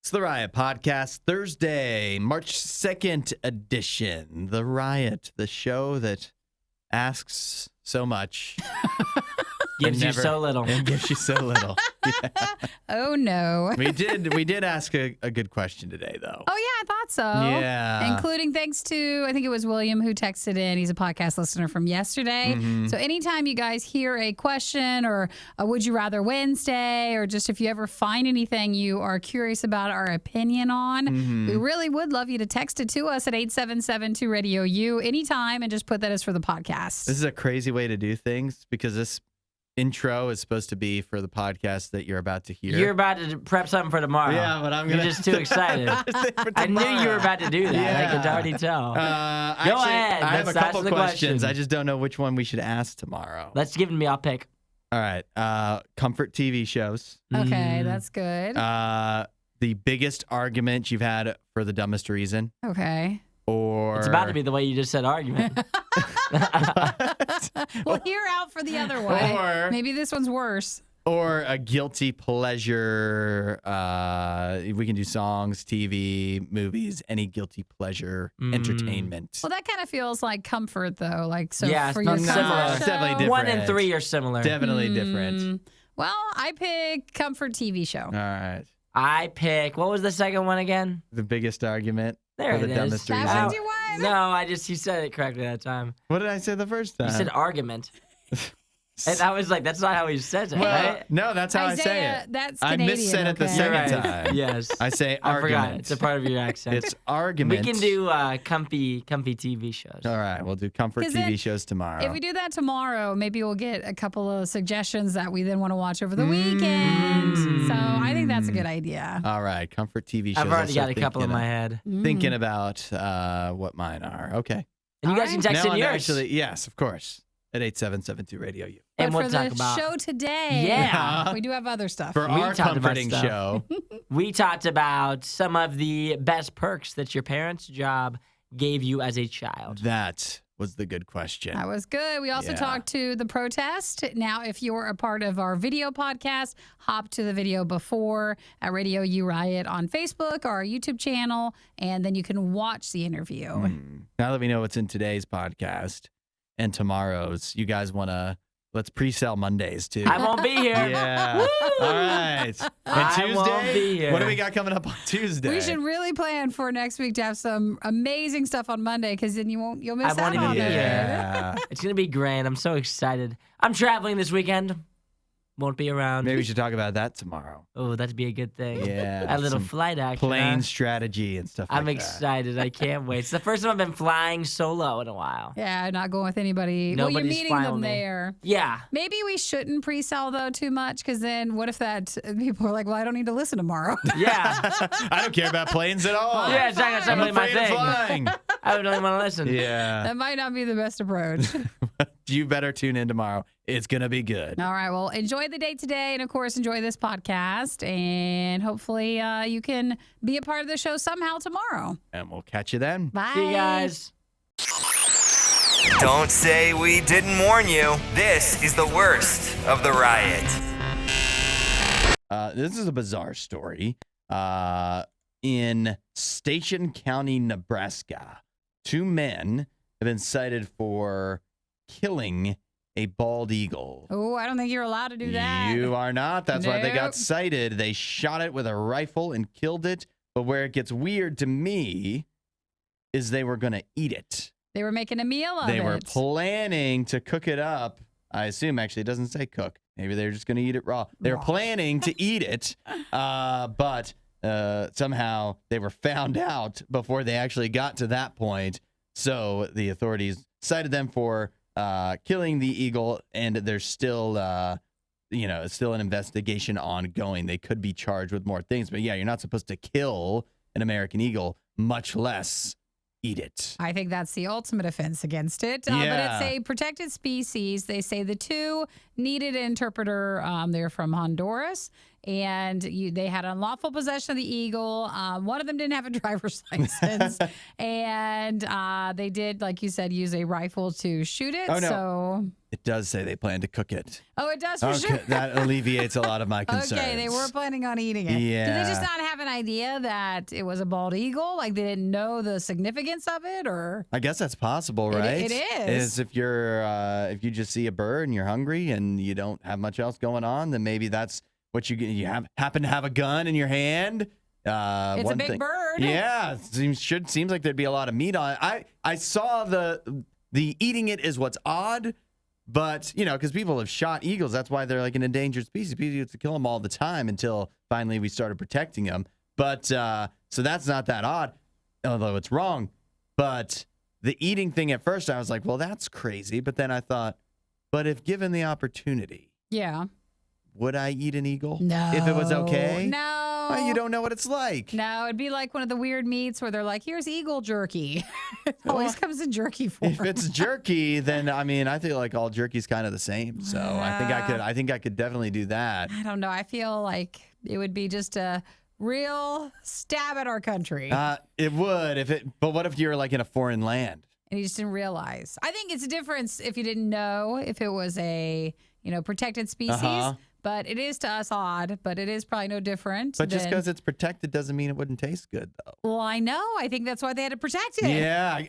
It's the Riot Podcast, Thursday, March 2nd edition. The Riot, the show that asks so much. Gives you so little. And gives you so little. Yeah. Oh, no. We did ask a good question today, though. Oh, yeah, I thought so. Yeah. Including thanks to, I think it was William who texted in. He's a podcast listener from yesterday. Mm-hmm. So anytime you guys hear a question or a Would You Rather Wednesday, or just if you ever find anything you are curious about our opinion on, we really would love you to text it to us at 877-2-RADIO-U anytime and just put that as for the podcast. This is a crazy way to do things because this intro is supposed to be for the podcast that you're about to hear. You're about to prep something for tomorrow. Yeah, but I'm gonna. You're just too excited. I knew you were about to do that. Yeah. I could already tell. Go ahead. I have a Let's couple ask the questions. question. I just don't know which one we should ask tomorrow. Let's give it to me. I'll pick. All right. Comfort TV shows. Okay, that's good. The biggest argument you've had for the dumbest reason. Okay. Or It's about to be the way you just said argument. Well, hear out for the other one. Or- Maybe this one's worse. Or a guilty pleasure. We can do songs, TV, movies, any guilty pleasure entertainment. Well, that kind of feels like comfort, though. Like, so Yeah, for it's your not comfort similar. show- It's definitely different. 1 and 3 are similar. Definitely different. Well, I pick comfort TV show. All right. I pick. What was the second one again? The biggest argument There for it the is. dumbest That reason. one's your one? No, you said it correctly that time. What did I say the first time? You said argument. And I was like, that's not how he says it, Well, right? no, that's how I say Isaiah, it. that's I Canadian, missaid it the okay? You're second right. time. Yes. I say I forgot. argument. It's a part of your accent. It's argument. We can do comfy TV shows. All right, we'll do comfort 'Cause TV then shows tomorrow. If we do that tomorrow, maybe we'll get a couple of suggestions that we then want to watch over the weekend. So I think that's a good idea. All right, comfort TV shows. I've already I'll got a start couple in thinking my head. Thinking about what mine are. Okay. And you guys can text Now in I'm yours. actually, yes, of course, at 877-2-RADIO-U. and But we'll for talk the about show today, Yeah. we do have other stuff. For We our talked about comforting stuff. show. We talked about some of the best perks that your parents' job gave you as a child. That was the good question. That was good. We also Yeah. talked to the protest. Now, if you're a part of our video podcast, hop to the video before at Radio U Riot on Facebook or our YouTube channel, and then you can watch the interview. Now that we know what's in today's podcast and tomorrow's, you guys want to, let's pre-sell Mondays too. I won't be here. Yeah. All right. And I Tuesday, won't be here. what do we got coming up on Tuesday? We should really plan for next week to have some amazing stuff on Monday, because then you'll miss I out won't even on be it. here. Yeah. It's going to be grand. I'm so excited. I'm traveling this weekend. Won't be around. Maybe we should talk about that tomorrow. Oh, that'd be a good thing. Yeah. A little some flight action. plane huh? strategy and stuff like I'm that. excited. I can't wait. It's the first time I've been flying solo in a while. Yeah, not going with anybody. Well, you're Nobody's meeting flying them with me. there. Yeah. Maybe we shouldn't pre-sell, though, too much, because then what if people are like, well, I don't need to listen tomorrow. Yeah. I don't care about planes at all. Yeah, exactly. That's I'm not really my afraid of thing. flying. I would only want to listen. Yeah. That might not be the best approach. You better tune in tomorrow. It's going to be good. All right. Well, enjoy the day today. And of course, enjoy this podcast. And hopefully you can be a part of the show somehow tomorrow. And we'll catch you then. Bye. See you guys. Don't say we didn't warn you. This is the worst of the riot. This is a bizarre story. In Station County, Nebraska, 2 men have been cited for killing a bald eagle. Oh, I don't think you're allowed to do that. You are not. That's why they got Nope. cited. They shot it with a rifle and killed it. But where it gets weird to me is they were going to eat it. They were making a meal of They it. were planning to cook it up. I assume, actually, it doesn't say cook. Maybe they're just going to eat it raw. They were Raw. planning to eat it, but somehow they were found out before they actually got to that point. So the authorities cited them for killing the eagle, and there's still, it's still an investigation ongoing. They could be charged with more things, but yeah, you're not supposed to kill an American eagle, much less eat it. I think that's the ultimate offense against it. But Yeah. it's a protected species. They say the 2 needed an interpreter. They're from Honduras. and they had unlawful possession of the eagle. One of them didn't have a driver's license, and they did, like you said, use a rifle to shoot it. Oh, no. So It does say they plan to cook it. oh, it does for sure. That alleviates a lot of my concerns. Okay, they were planning on eating it. Yeah. Did they just not have an idea that it was a bald eagle? Like they didn't know the significance of it, or? I guess that's possible, right? It is. If if you just see a bird and you're hungry and you don't have much else going on, then maybe that's what you happen to have a gun in your hand. It's a big bird. Yeah, seems like there'd be a lot of meat on it. I saw the eating it is what's odd, but because people have shot eagles, that's why they're like an endangered species. People used to kill them all the time until finally we started protecting them. But so that's not that odd, although it's wrong. But the eating thing at first, I was like, well, that's crazy. But then I thought, but if given the opportunity, Yeah. would I eat an eagle? No. If it was okay? No. Well, you don't know what it's like. No, it'd be like one of the weird meats where they're like, here's eagle jerky. It always comes in jerky form. If it's jerky, then I feel like all jerky's kind of the same. So I think I could definitely do that. I don't know. I feel like it would be just a real stab at our country. It would but what if you're like in a foreign land? And you just didn't realize. I think it's a difference if you didn't know if it was a, protected species. But it is to us odd, but it is probably no different. But just because it's protected doesn't mean it wouldn't taste good, though. Well, I know. I think that's why they had to protect it. Yeah,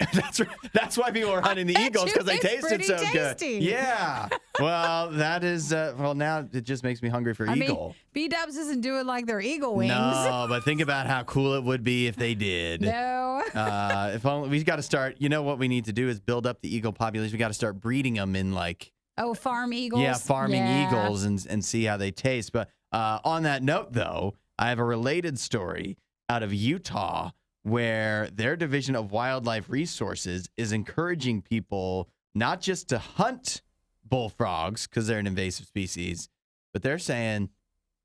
that's why people were hunting the eagles, because they tasted so tasty. good. Yeah. Well, that is, now it just makes me hungry for eagle. B-Dubs isn't doing like their eagle wings. No, but think about how cool it would be if they did. No. If only, we've got to start, what we need to do is build up the eagle population. We got to start breeding them in farm eagles? Yeah, farming eagles and see how they taste. But on that note, though, I have a related story out of Utah where their Division of Wildlife Resources is encouraging people not just to hunt bullfrogs because they're an invasive species, but they're saying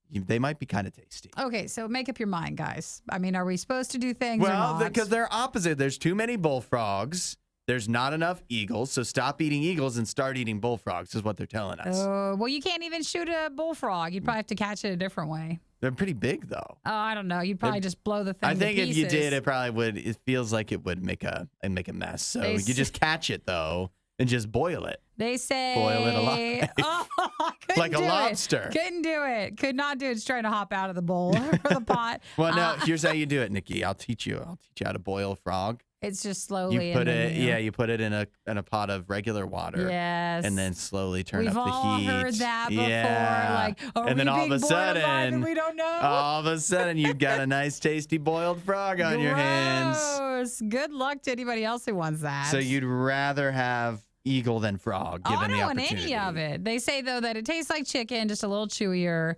they might be kind of tasty. Okay, so make up your mind, guys. Are we supposed to do things or Well, not? because they're opposite. There's too many bullfrogs. There's not enough eagles, so stop eating eagles and start eating bullfrogs is what they're telling us. Well, you can't even shoot a bullfrog. You'd probably have to catch it a different way. They're pretty big, though. Oh, I don't know. You'd probably just blow the thing I think to if you pieces. did, it probably would. It feels like it would make a mess. So you just catch it, though, and just boil it. They say boil it alive. Oh, I like a couldn't do lobster. it. Couldn't do it. Could not do it. Just trying to hop out of the bowl or the pot. Well, no. Here's how you do it, Nikki. I'll teach you how to boil a frog. It's just slowly. You put you put it in a pot of regular water. Yes. And then slowly turn up the heat. We've all heard that before. Yeah. Like, and then all of a sudden, and we don't know. All of a sudden, you've got a nice, tasty boiled frog on your hands. Gross. Good luck to anybody else who wants that. So you'd rather have eagle than frog, given the opportunity. I don't want any of it. They say, though, that it tastes like chicken, just a little chewier.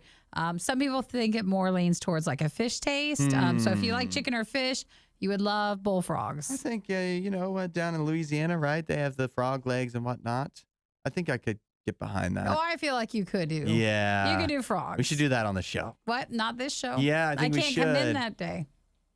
Some people think it more leans towards like a fish taste. So if you like chicken or fish, you would love bullfrogs. I think, down in Louisiana, right? They have the frog legs and whatnot. I think I could get behind that. Oh, I feel like you could do. Yeah. You could do frogs. We should do that on the show. What? Not this show? Yeah, I think we should. I can't come in that day.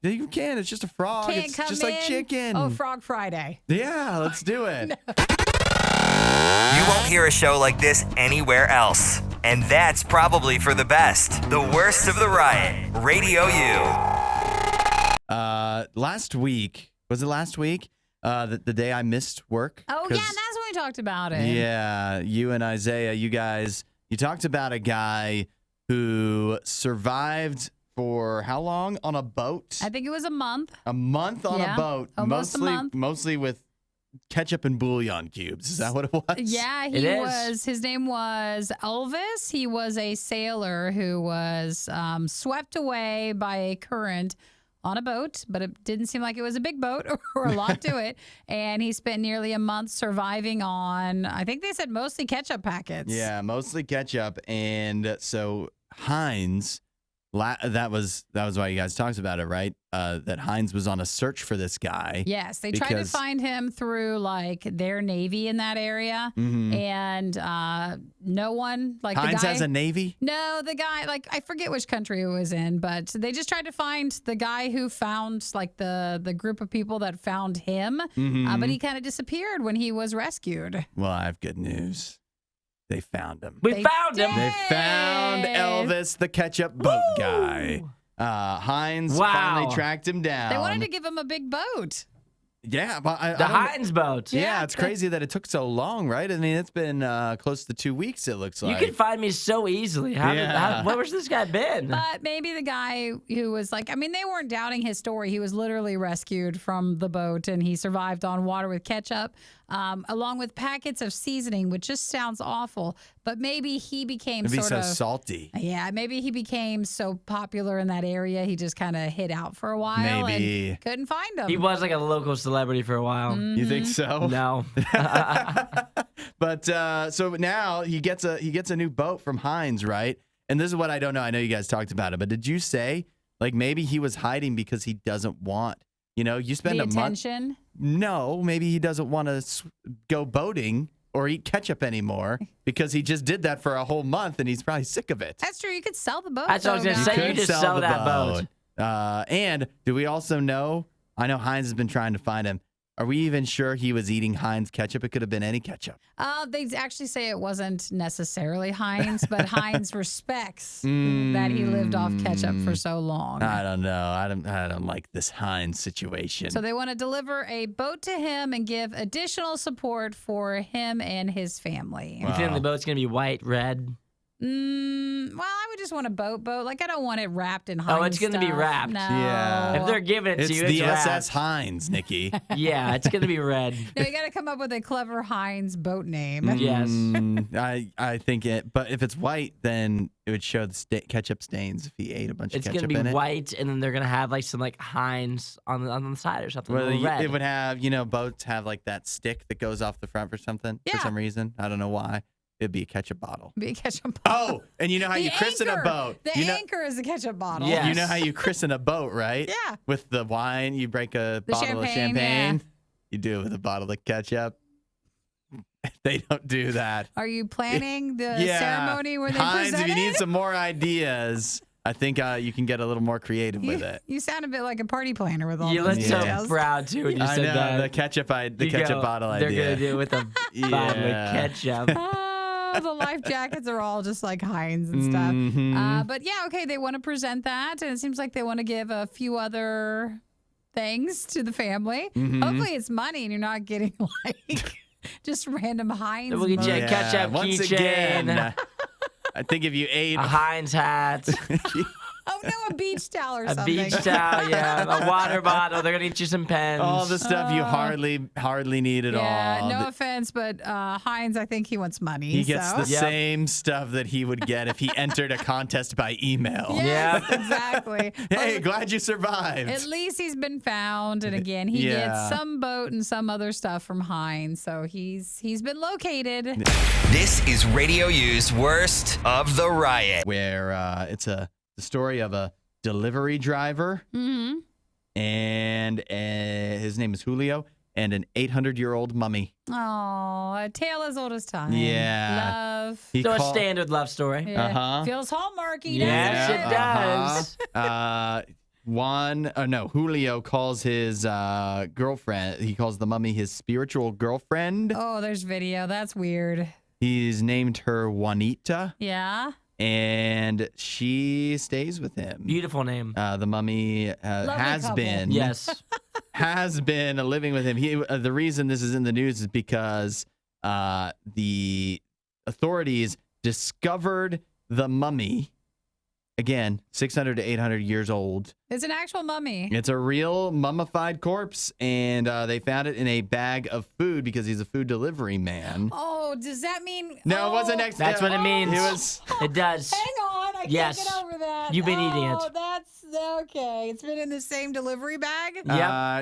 Yeah, you can. It's just a frog. Can't it's come just in. like chicken. Oh, Frog Friday. Yeah, let's do it. You won't hear a show like this anywhere else. And that's probably for the best. The worst of the riot. Radio U. Last week, was it last week? The day I missed work. Oh, yeah, that's when we talked about it. Yeah, you and Isaiah, you talked about a guy who survived for how long on a boat? I think it was a month. A month on a boat. Almost a month. Mostly with ketchup and bouillon cubes. Is that what it was? Yeah, his name was Elvis. He was a sailor who was swept away by a current on a boat, but it didn't seem like it was a big boat or a lot to it. And he spent nearly a month surviving on, I think they said mostly ketchup packets. Yeah, mostly ketchup. And so Heinz, that was why you guys talked about it, right? That Heinz was on a search for this guy. Yes, they tried to find him through like their Navy in that area, and no one like Heinz the guy has a Navy. No, the guy I forget which country it was in, but they just tried to find the guy who found like the group of people that found him, but he kind of disappeared when he was rescued. Well, I have good news. they found him. We They found him. They found did. Elvis, the Ketchup Boat Guy. Heinz Wow. finally tracked him down. They wanted to give him a big boat. Yeah, but I The don't- Heinz boat. Yeah, it's crazy that it took so long, right? I mean, it's been close to 2 weeks, it looks You like. can find me so easily. Where was this guy been? But maybe the guy who was like, I mean, they weren't doubting his story. He was literally rescued from the boat and he survived on water with ketchup, along with packets of seasoning, which just sounds awful. But maybe he became It'd be sort so of salty. Yeah, maybe he became so popular in that area, he just kind of hid out for a while Maybe. and couldn't find him. He was like a local celebrity for a while. You think so? No. But so now he gets a new boat from Heinz, right? And this is what I don't know. I know you guys talked about it, but did you say like maybe he was hiding because he doesn't want, you spend the a month. attention. No, maybe he doesn't want to go boating or eat ketchup anymore because he just did that for a whole month and he's probably sick of it. That's true. You could sell the boat. That's what I was though, gonna guys. say. You Could just sell the that boat. And do we also know? I know Heinz has been trying to find him. Are we even sure he was eating Heinz ketchup? It could have been any ketchup. They actually say it wasn't necessarily Heinz, but Heinz respects that he lived off ketchup for so long. I don't know. I don't like this Heinz situation. So they want to deliver a boat to him and give additional support for him and his family. You think the boat's gonna be white, red? Well, I would just want a boat. Like, I don't want it wrapped in Heinz. Oh, it's gonna be stuff. wrapped. No. Yeah. If they're giving it it's to you, the it's wrapped. SS Heinz, Nikki. Yeah, it's gonna be red. No, you got to come up with a clever Heinz boat name. Yes. I think it. But if it's white, then it would show the ketchup stains if he ate a bunch It's of gonna ketchup be in it. white, and then they're gonna have like some like Heinz on the side or something. Well, a little red. it would have, boats have like that stick that goes off the front for something for Yeah. some reason. I don't know why. It'd be a ketchup bottle. Be a ketchup Oh, bottle. and you know how The you christen a anchor. boat. The You know, anchor is a ketchup bottle. Yeah. you know how you christen a boat, right? Yeah. With the wine, you break a The bottle of champagne, champagne. You do it with a bottle of ketchup. They don't do that. Are you planning the Yeah. ceremony where they Heinz, present if you need it? some more ideas, I think you can get a little more creative with it. You sound a bit like a party planner with all You those look details. so proud too when you I said know that. the ketchup, the You ketchup go, bottle They're idea. gonna do it with a bottle of ketchup. Oh, the life jackets are all just like Heinz and stuff. Mhm. But yeah, okay, they want to present that, and it seems like they want to give a few other things to the family. Mhm. Hopefully, it's money, and you're not getting like just random Heinz. We'll get you a merch. ketchup once keychain. again, I think if you ate A Heinz hat, Oh no, a beach towel or a something. beach towel, yeah, a water bottle. They're gonna get you some pens. all the stuff you hardly need at Yeah, all. no offense, but Heinz, I think he wants money. He gets so. the Yep. same stuff that he would get if he entered a contest by email. Yes, Yeah. exactly. Hey, Well, glad you survived. at least he's been found, and again, he Yeah. gets some boat and some other stuff from Heinz, so he's been located. This is Radio U's Worst of the Riot. Where it's the story of a delivery driver, Mm-hmm. and his name is Julio, and an 800-year-old mummy. Oh, a tale as old as time. Yeah. Love. He So a call- standard love story. Yeah. Uh-huh. Feels hallmarky, Yes, doesn't it does. Julio calls his girlfriend. He calls the mummy his spiritual girlfriend. Oh, there's video. That's weird. He's named her Juanita, Yeah. and she stays with him. Beautiful name. The mummy has couple. been Yes. has been living with him. The reason this is in the news is because the authorities discovered the mummy. Again, 600 to 800 years old. It's an actual mummy. It's a real mummified corpse, and they found it in a bag of food because he's a food delivery man. Oh, does that mean? No, it oh, wasn't next. That's what it means. It was. It does. Hang on, I Yes. can't get over that. You've been eating it. Oh, that's okay. It's been in the same delivery bag. Yep.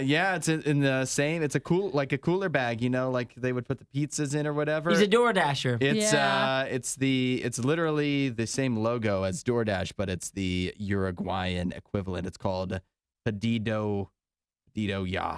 Yeah, it's in the same. It's a cooler bag, like they would put the pizzas in or whatever. He's a door dasher. It's Yeah. it's literally the same logo as DoorDash, but it's the Uruguayan equivalent. It's called Pedido Ya,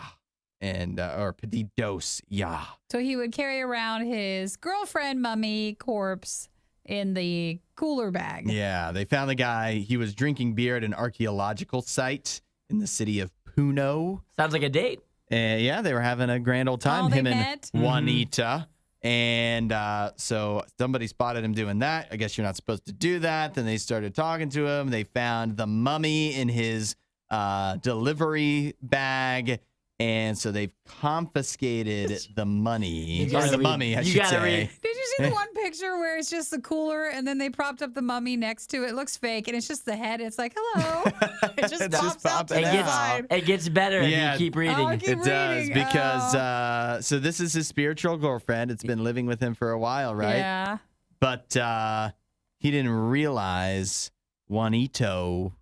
and or Pedidos Ya. So he would carry around his girlfriend mummy corpse in the cooler bag. Yeah, they found the guy. He was drinking beer at an archaeological site in the city of Puno. Sounds like a date. Yeah, they were having a grand old time. Oh, they Him met? and Juanita. And so somebody spotted him doing that. I guess you're not supposed to do that. Then they started talking to him. They found the mummy in his delivery bag. And so they've confiscated the money. Or the mummy, I should say. Did you see the one picture where it's just the cooler and then they propped up the mummy next to it? It looks fake and it's just the head. It's like, hello. It just pops out to the side. It gets better if you keep reading. It does because so this is his spiritual girlfriend. It's been living with him for a while, right? Yeah. But he didn't realize Juanito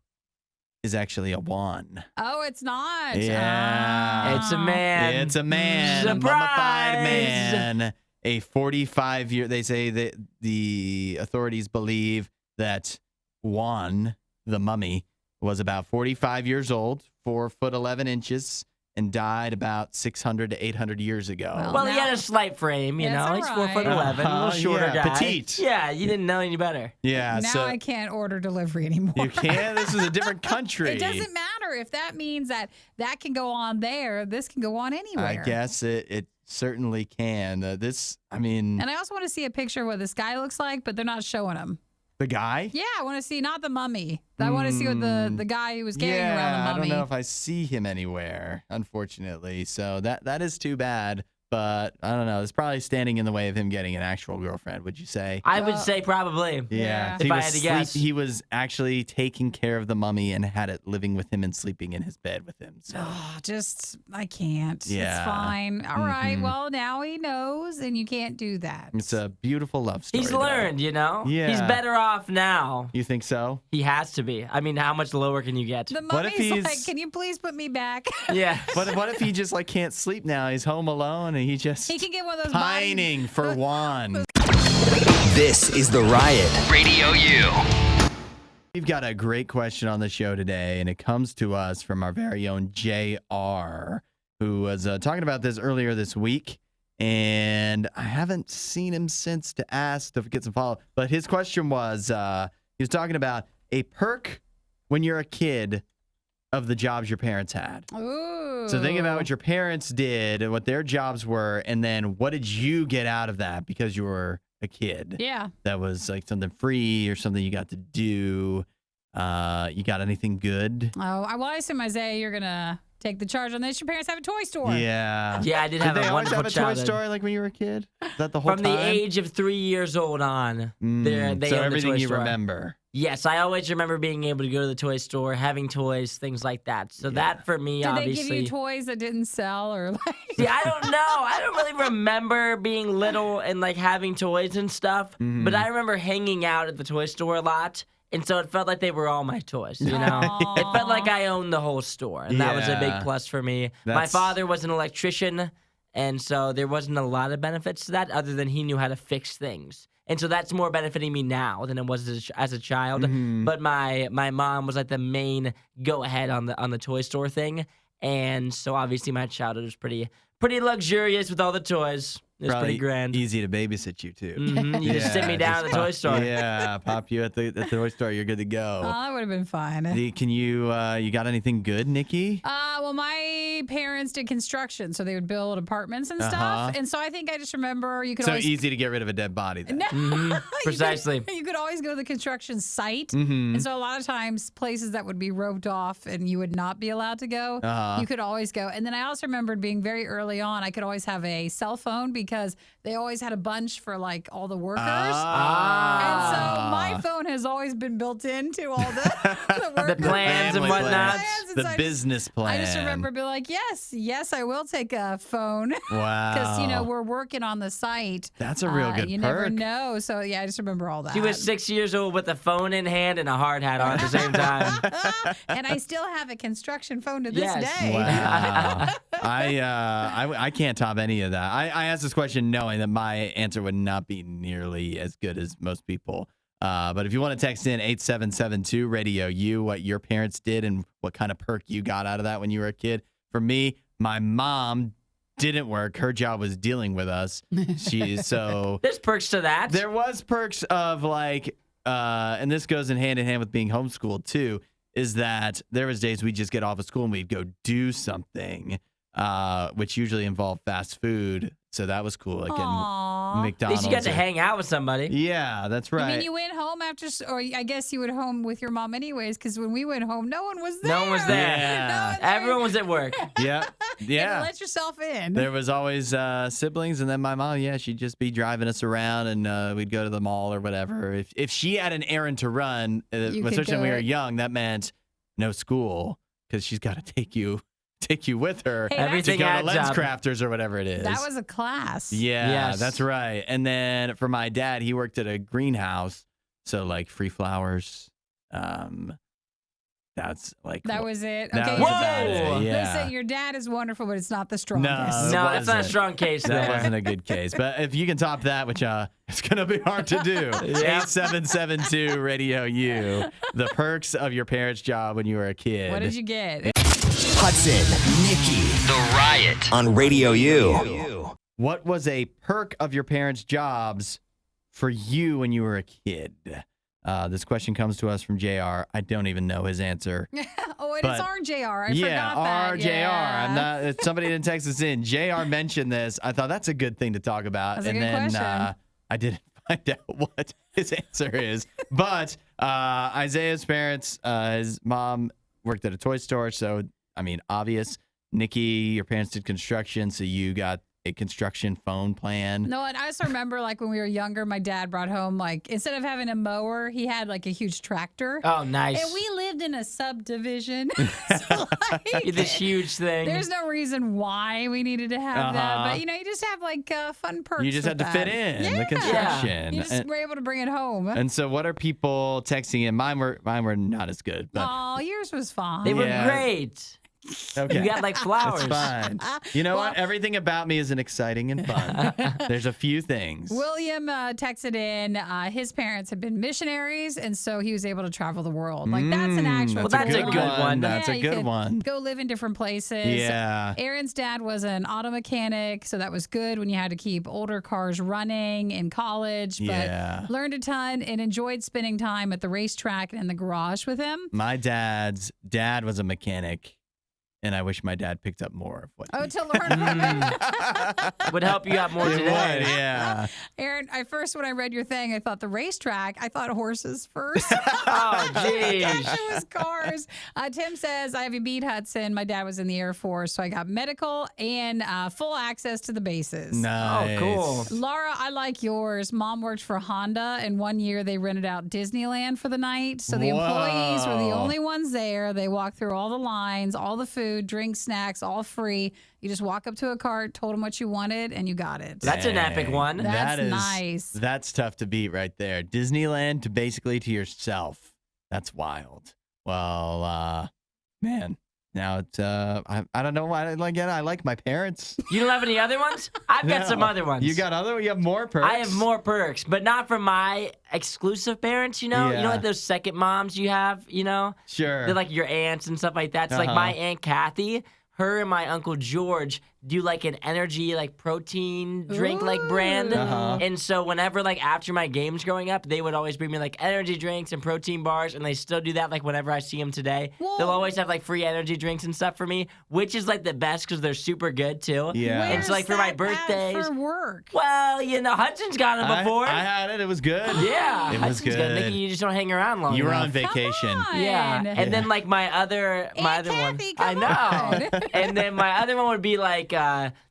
is actually a Juan. Oh, it's not. Yeah. It's a man. It's a man. Surprise! A mummified man. A 45-year. They say that the authorities believe that Juan, the mummy, was about 45 years old, 4 foot 11 inches, and died about 600 to 800 years ago. Well, he had a slight frame, you know. He's 4 foot 11, a little shorter guy. Petite. Yeah, you didn't know any better. Yeah. Now I can't order delivery anymore. You can't? This is a different country. It doesn't matter. If that means that can go on there, this can go on anywhere. I guess it certainly can. And I also want to see a picture of what this guy looks like, but they're not showing him. The guy? Yeah, I want to see, not the mummy. I want to see what the guy who was carrying around the mummy. I don't know if I see him anywhere, unfortunately. So that is too bad. But I don't know. It's probably standing in the way of him getting an actual girlfriend, would you say? I would say probably. Yeah. If I had to guess. He was actually taking care of the mummy and had it living with him and sleeping in his bed with him. So. Oh, I can't. Yeah. It's fine. All right. Well, now he knows, and you can't do that. It's a beautiful love story. He's learned, you know? Yeah. He's better off now. You think so? He has to be. I mean, how much lower can you get? The What if mummy's like, can you please put me back? Yeah. What if he just can't sleep now? He's home alone and he can get one of those pining for Juan. This is The Riot. Radio U. We've got a great question on the show today, and it comes to us from our very own JR, who was talking about this earlier this week, and I haven't seen him since to ask to get some follow-up. But his question was, he was talking about a perk when you're a kid of the jobs your parents had. Ooh. So think about what your parents did and what their jobs were, and then what did you get out of that because you were a kid? Yeah. That was like something free or something you got to do. You got anything good? Oh, I assume, Isaiah, you're going to take the charge on this. Your parents have a toy store. Yeah. Yeah, I did have they a always wonderful have a childhood. toy store like when you were a kid? Is that the whole From time? the age of 3 years old on, they so owned the everything toy you store. remember. Yes, I always remember being able to go to the toy store, having toys, things like that. So that for me, Did obviously. they give you toys that didn't sell or like? See, I don't know. I don't really remember being little and like having toys and stuff. But I remember hanging out at the toy store a lot. And so it felt like they were all my toys, you know? It felt like I owned the whole store. And that was a big plus for me. My father was an electrician. And so there wasn't a lot of benefits to that other than he knew how to fix things. And so that's more benefiting me now than it was as a child. But my mom was like the main go-ahead on the toy store thing. And so obviously my childhood was pretty luxurious with all the toys. It was Probably pretty grand. easy to babysit you, too. You just sit me down at the toy store. Yeah, pop you at the toy store. You're good to go. Oh, that would have been fun. Can you got anything good, Nikki? Well, my parents did construction, so they would build apartments and stuff. And so I think I just remember you could So always... easy to get rid of a dead body then. Precisely. You could always go to the construction site. Mm-hmm. And so a lot of times places that would be roped off and you would not be allowed to go, you could always go. And then I also remembered being very early on, I could always have a cell phone because they always had a bunch for like all the workers. And so my phone has always been built into all the workers. The plans and whatnot. The business plan. I just remember being like, yes, I will take a phone. Wow. Because, we're working on the site. That's a real good You perk. never know. So, yeah, I just remember all that. She was 6 years old with a phone in hand and a hard hat on at the same time. And I still have a construction phone to this Yes. day. Wow. I can't top any of that. I asked this question knowing that my answer would not be nearly as good as most people. But if you want to text in 8772 Radio U, what your parents did and what kind of perk you got out of that when you were a kid. For me, my mom didn't work. Her job was dealing with us. There's perks to that. There was perks of like, and this goes in hand with being homeschooled too, is that there was days we'd just get off of school and we'd go do something, which usually involved fast food. So that was cool. Like Aw. in At McDonald's. least you got to or- hang out with somebody. Yeah, that's right. I mean, you went home after, or I guess you went home with your mom anyways, because when we went home, no one was there. No one was there. Yeah. No one there. Everyone was at work. Yep. You had to Yeah. let yourself in. There was always siblings, and then my mom, she'd just be driving us around, and we'd go to the mall or whatever. If she had an errand to run, You could especially when we do were it. young, that meant no school because she's got to take you with her Hey, to Everything go to adds Lens up. Crafters or whatever it is. That was a class. Yeah, Yes. that's right. And then for my dad, he worked at a greenhouse, so like free flowers. That's like That was it. that Okay. was Whoa! about it. Yeah. Listen, your dad is wonderful, but it's not the No, strongest. it No, that's not a wasn't. strong case That there. wasn't a good case. But if you can top that, which it's going to be hard to do. 8772 Radio U. The perks of your parents' job when you were a kid. What did you get? Hudson, Nikki, The Riot on Radio U. What was a perk of your parents' jobs for you when you were a kid? This question comes to us from JR. I don't even know his answer. Oh, and But- it's RJR. I yeah, forgot that. RJR. Yeah. I'm not. If somebody didn't text us in. JR mentioned this. I thought that's a good thing to talk about. That's a and good then question. I didn't find out what his answer is. But Isaiah's parents, his mom worked at a toy store, so I mean, obvious. Nikki, your parents did construction, so you got a construction phone plan. No, and I just remember like when we were younger, my dad brought home like instead of having a mower, he had like a huge tractor. Oh, nice. And we lived in a subdivision. So, like, This huge thing. there's no reason why we needed to have that. Uh-huh. But, you just have like fun perks. You just with had to fit that. in the Yeah. construction. You just And- were able to bring it home. And so, what are people texting in? Mine were not as good, but Oh, yours was fine. They were Yeah. great. okay. You got like flowers. It's fine. You know what? Everything about me is an exciting and fun. There's a few things. William texted in his parents had been missionaries, and so he was able to travel the world. Like, that's an actual that's a good one. That's Yeah, a you good could one. Go live in different places. Yeah. Aaron's dad was an auto mechanic, so that was good when you had to keep older cars running in college. But Yeah. learned a ton and enjoyed spending time at the racetrack and in the garage with him. My dad's dad was a mechanic, and I wish my dad picked up more of what. Oh, he- to learn from him. Would help you out more It would, today. yeah. Aaron, when I read your thing, I thought the racetrack. I thought horses first. Oh, jeez. It was cars. Tim says, I have a beat Hudson. My dad was in the Air Force, so I got medical and full access to the bases. Nice. Oh, cool. Laura, I like yours. Mom worked for Honda, and one year they rented out Disneyland for the night. So the employees were the Whoa. only ones there. They walked through all the lines, all the food, drinks, snacks, all free. You just walk up to a cart, told them what you wanted, and you got it. That's an epic Dang. one. That's That is nice. That's tough to beat right there. Disneyland to basically to yourself. That's wild. Well, man. Now it's I don't know why I like my parents. You don't have any other ones? I've got some No. other ones. You have more perks. I have more perks, but not from my exclusive parents, You know Yeah. like those second moms you have, Sure. They're like your aunts and stuff like that. So like Uh-huh. my Aunt Kathy, her and my Uncle George do like an energy like protein drink like brand. Uh-huh. And so whenever like after my games growing up, they would always bring me like energy drinks and protein bars, and they still do that like whenever I see them today. Whoa. They'll always have like free energy drinks and stuff for me, which is like the best because they're super good too. Yeah. And so like for my birthdays. For work. Well, Hudson's got them before. I had it. It was good. Yeah, It was Hudson's good. good. Nikki, you just don't hang around long You were enough. on vacation. on. Yeah, Yeah. and then like my other Aunt one, Kathy, I come know. on. And then my other one would be like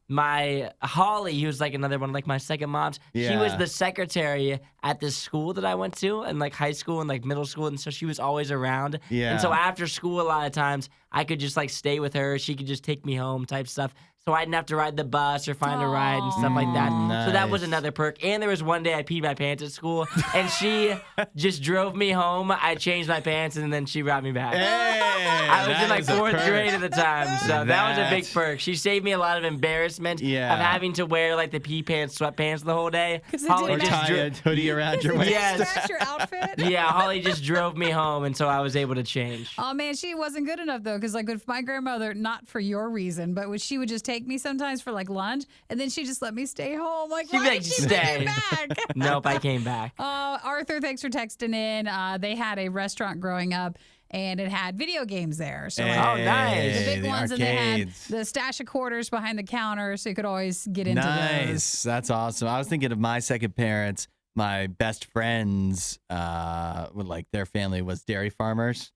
my Holly, who's like another one, like my second mom's. She was Yeah. the secretary at this school that I went to, in like high school and like middle school, and so she was always around. Yeah. And so after school, a lot of times I could just like stay with her. She could just take me home, type stuff. So I didn't have to ride the bus or find a ride and stuff like that. So that was Nice. another perk. And there was one day I peed my pants at school, and she just drove me home. I changed my pants, and then she brought me back. Hey, I was in that like is a fourth perk. grade at the time, so that was a big That's- perk. She saved me a lot of embarrassment Yeah. of having to wear like the pee pants, sweatpants the whole day. 'Cause it Holly didn't just Tie a hoodie around your waist. Yes. That's your outfit? yeah, Holly just drove me home, and so I was able to change. Oh man, she wasn't good enough though, because like with my grandmother, not for your reason, but she would just take me sometimes for like lunch, and then she just let me stay home. Like, She'd be why like, did she "Stay." came back? Nope, I came back. Arthur, thanks for texting in. They had a restaurant growing up, and it had video games there. So like, Oh, nice. the big the ones, and they had arcades. the stash of quarters behind the counter, so you could always get into Nice. those. That's awesome. I was thinking of my second parents. My best friends, their family was dairy farmers.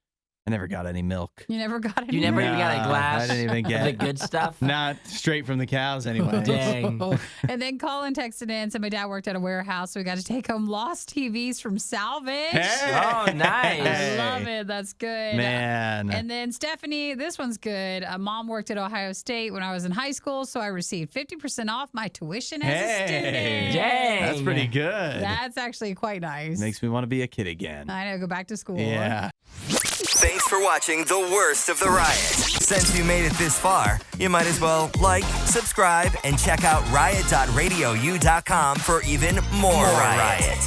I never got any milk. You never got any. You never even got a No, glass I didn't even of get the it. good stuff? Not straight from the cows anyway. Dang. And then Colin texted in, said my dad worked at a warehouse, so we got to take home lost TVs from salvage. Hey! Oh, nice. I love it. That's good. Man. And then Stephanie, this one's good. Mom worked at Ohio State when I was in high school, so I received 50% off my tuition as a student. Dang. That's pretty good. That's actually quite nice. Makes me want to be a kid again. I know, go back to school. Yeah. Thanks for watching the worst of the riot. Since you made it this far, you might as well like, subscribe, and check out riot.radiou.com for even more riot.